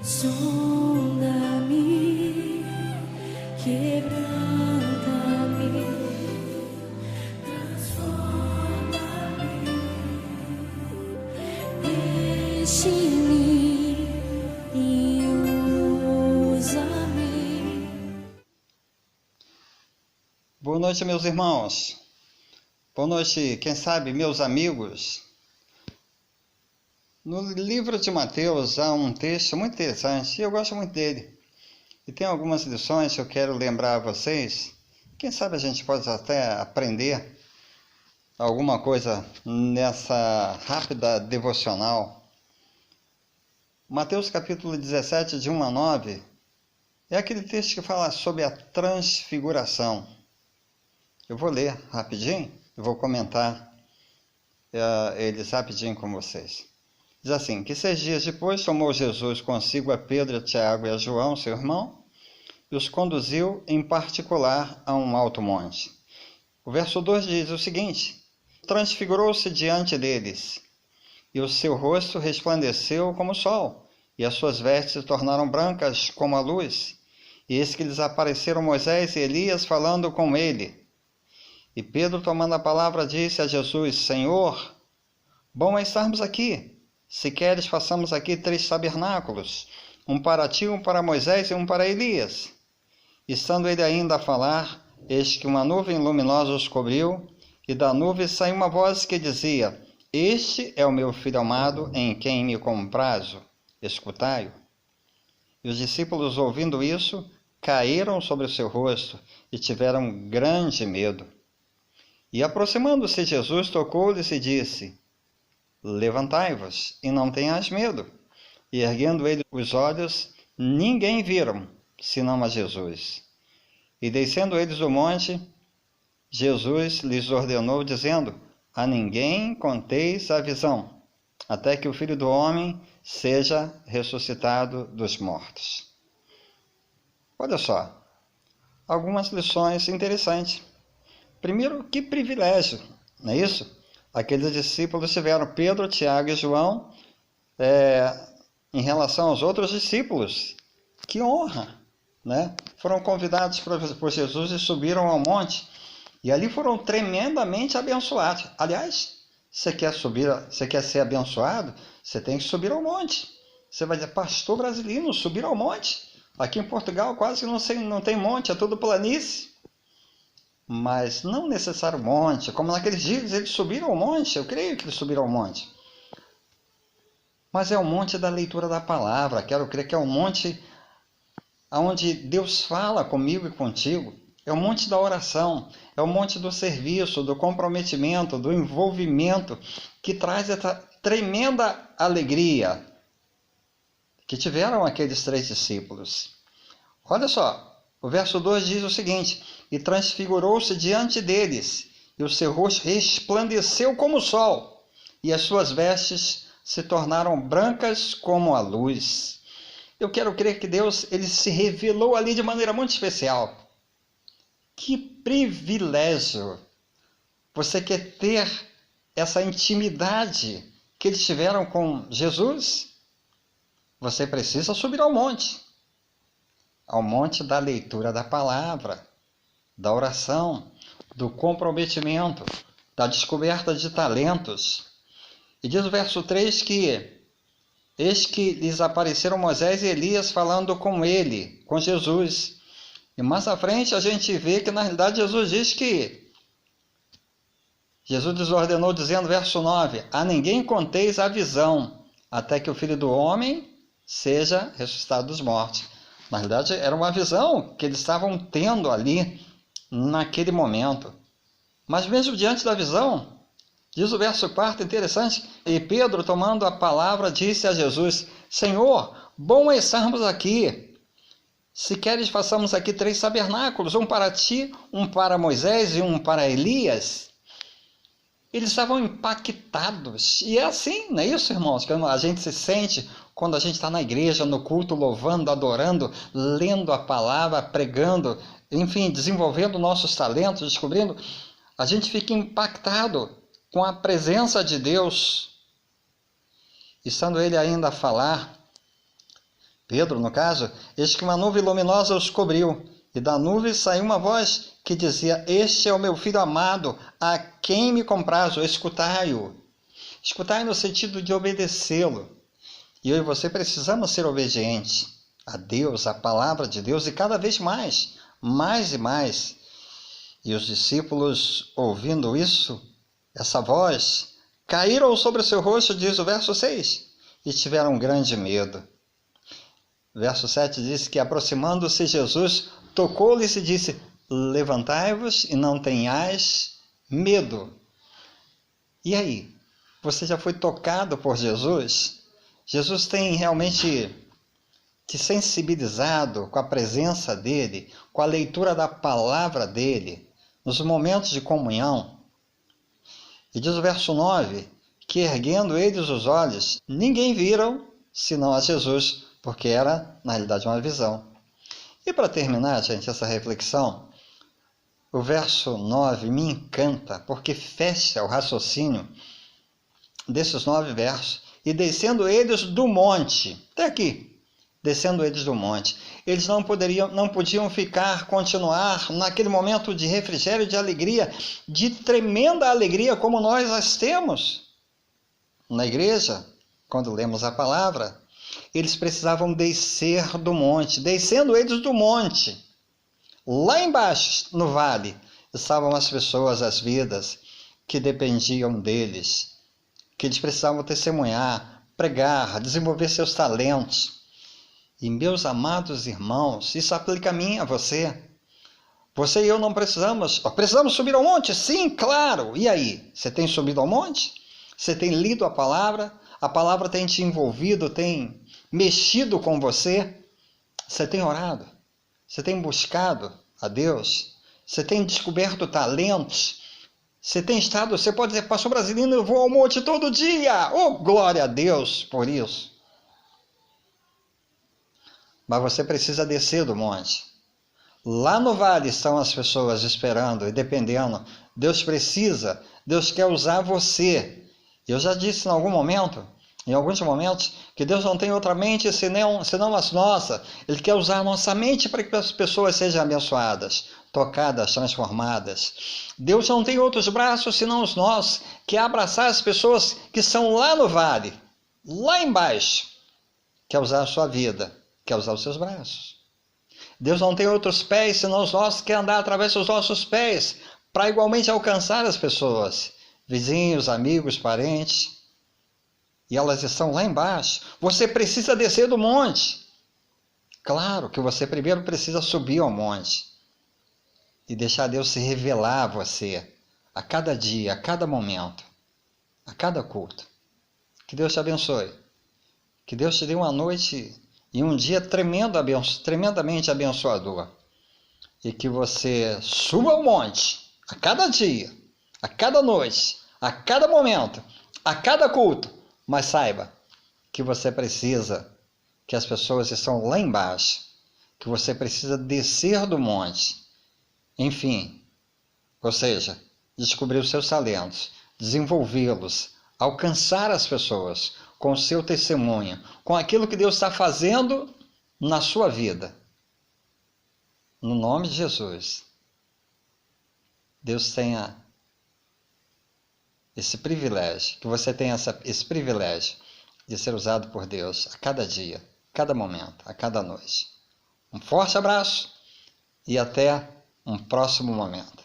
Sonda-me, quebranta-me, transforma-me, enche-me e usa-me. Boa noite, meus irmãos. Boa noite, quem sabe, meus amigos. No livro de Mateus há um texto muito interessante e eu gosto muito dele. E tem algumas lições que eu quero lembrar a vocês. Quem sabe a gente pode até aprender alguma coisa nessa rápida devocional. Mateus capítulo 17, de 1 a 9, é aquele texto que fala sobre a transfiguração. Eu vou ler rapidinho, eu vou comentar eles rapidinho com vocês. Diz assim, que 6 dias depois tomou Jesus consigo a Pedro, a Tiago e a João, seu irmão, e os conduziu em particular a um alto monte. O verso 2 diz o seguinte, transfigurou-se diante deles, e o seu rosto resplandeceu como o sol, e as suas vestes se tornaram brancas como a luz, e eis que lhes apareceram Moisés e Elias falando com ele. E Pedro, tomando a palavra, disse a Jesus, Senhor, bom é estarmos aqui. Se queres, façamos aqui 3 tabernáculos, um para ti, um para Moisés e um para Elias. Estando ele ainda a falar, eis que uma nuvem luminosa os cobriu, e da nuvem saiu uma voz que dizia, Este é o meu filho amado, em quem me comprazo, escutai-o. E os discípulos, ouvindo isso, caíram sobre o seu rosto e tiveram grande medo. E aproximando-se Jesus, tocou-lhes e disse, Levantai-vos, e não tenhais medo. E erguendo ele os olhos, ninguém viram, senão a Jesus. E descendo eles do monte, Jesus lhes ordenou, dizendo, a ninguém conteis a visão, até que o Filho do Homem seja ressuscitado dos mortos. Olha só, algumas lições interessantes. Primeiro, que privilégio, não é isso? Aqueles discípulos tiveram Pedro, Tiago e João em relação aos outros discípulos. Que honra, né? Foram convidados por Jesus e subiram ao monte. E ali foram tremendamente abençoados. Aliás, você quer ser abençoado? Você tem que subir ao monte. Você vai dizer, pastor brasileiro, subir ao monte. Aqui em Portugal quase que não tem monte, é tudo planície. Mas não necessário monte, como naqueles dias eles subiram ao monte, eu creio que eles subiram ao monte. Mas é o monte da leitura da palavra, quero crer que é o monte onde Deus fala comigo e contigo. É o monte da oração, é o monte do serviço, do comprometimento, do envolvimento, que traz essa tremenda alegria que tiveram aqueles 3 discípulos. Olha só. O verso 2 diz o seguinte, e transfigurou-se diante deles, e o seu rosto resplandeceu como o sol, e as suas vestes se tornaram brancas como a luz. Eu quero crer que Deus ele se revelou ali de maneira muito especial. Que privilégio! Você quer ter essa intimidade que eles tiveram com Jesus? Você precisa subir ao monte da leitura da palavra, da oração, do comprometimento, da descoberta de talentos. E diz o verso 3 que, eis que lhes apareceram Moisés e Elias falando com ele, com Jesus. E mais à frente a gente vê que na realidade Jesus diz que, Jesus lhes ordenou dizendo, verso 9, a ninguém conteis a visão, até que o Filho do Homem seja ressuscitado dos mortos. Na verdade, era uma visão que eles estavam tendo ali, naquele momento. Mas mesmo diante da visão, diz o verso 4, interessante, e Pedro, tomando a palavra, disse a Jesus, Senhor, bom é estarmos aqui. Se queres, façamos aqui 3 tabernáculos, um para ti, um para Moisés e um para Elias. Eles estavam impactados. E é assim, não é isso, irmãos? Que a gente se sente quando a gente está na igreja, no culto, louvando, adorando, lendo a palavra, pregando, enfim, desenvolvendo nossos talentos, descobrindo. A gente fica impactado com a presença de Deus. Estando ele ainda a falar, Pedro, no caso, eis que uma nuvem luminosa os cobriu, e da nuvem saiu uma voz que dizia: Este é o meu filho amado, a quem me comprazo, escutai-o. Escutai no sentido de obedecê-lo. E eu e você precisamos ser obedientes a Deus, à palavra de Deus, e cada vez mais, mais e mais. E os discípulos, ouvindo isso, essa voz, caíram sobre o seu rosto, diz o verso 6, e tiveram grande medo. Verso 7 diz que, aproximando-se Jesus, tocou-lhes e disse: Levantai-vos e não tenhais medo. E aí? Você já foi tocado por Jesus? Jesus tem realmente te sensibilizado com a presença dele, com a leitura da palavra dele, nos momentos de comunhão? E diz o verso 9, que erguendo eles os olhos, ninguém viram, senão a Jesus, porque era, na realidade, uma visão. E para terminar, gente, essa reflexão, o verso 9 me encanta, porque fecha o raciocínio desses 9 versos. E descendo eles do monte, até aqui, descendo eles do monte, eles não podiam continuar naquele momento de refrigério, de alegria, de tremenda alegria como nós as temos na igreja, quando lemos a palavra. Eles precisavam descer do monte. Descendo eles do monte, lá embaixo, no vale, estavam as pessoas, as vidas que dependiam deles, que eles precisavam testemunhar, pregar, desenvolver seus talentos. E, meus amados irmãos, isso aplica a mim, a você. Você e eu não precisamos subir ao monte? Sim, claro. E aí? Você tem subido ao monte? Você tem lido a palavra? A palavra tem te envolvido, tem mexido com você? Você tem orado? Você tem buscado a Deus? Você tem descoberto talentos? Você pode dizer: pastor Brasilino, eu vou ao monte todo dia. Oh, glória a Deus por isso. Mas você precisa descer do monte. Lá no vale estão as pessoas esperando e dependendo. Deus quer usar você. Eu já disse em alguns momentos, que Deus não tem outra mente senão as nossas. Ele quer usar a nossa mente para que as pessoas sejam abençoadas, tocadas, transformadas. Deus não tem outros braços senão os nossos, que é abraçar as pessoas que estão lá no vale, lá embaixo. Quer usar a sua vida, quer usar os seus braços. Deus não tem outros pés senão os nossos, quer andar através dos nossos pés, para igualmente alcançar as pessoas, vizinhos, amigos, parentes. E elas estão lá embaixo. Você precisa descer do monte. Claro que você primeiro precisa subir ao monte e deixar Deus se revelar a você a cada dia, a cada momento, a cada culto. Que Deus te abençoe. Que Deus te dê uma noite e um dia tremendamente abençoador. E que você suba ao monte a cada dia, a cada noite, a cada momento, a cada culto. Mas saiba que você precisa, que as pessoas estão lá embaixo, que você precisa descer do monte. Enfim, ou seja, descobrir os seus talentos, desenvolvê-los, alcançar as pessoas com o seu testemunho, com aquilo que Deus está fazendo na sua vida. No nome de Jesus, Deus tenha esse privilégio, que você tenha esse privilégio de ser usado por Deus a cada dia, a cada momento, a cada noite. Um forte abraço e até um próximo momento.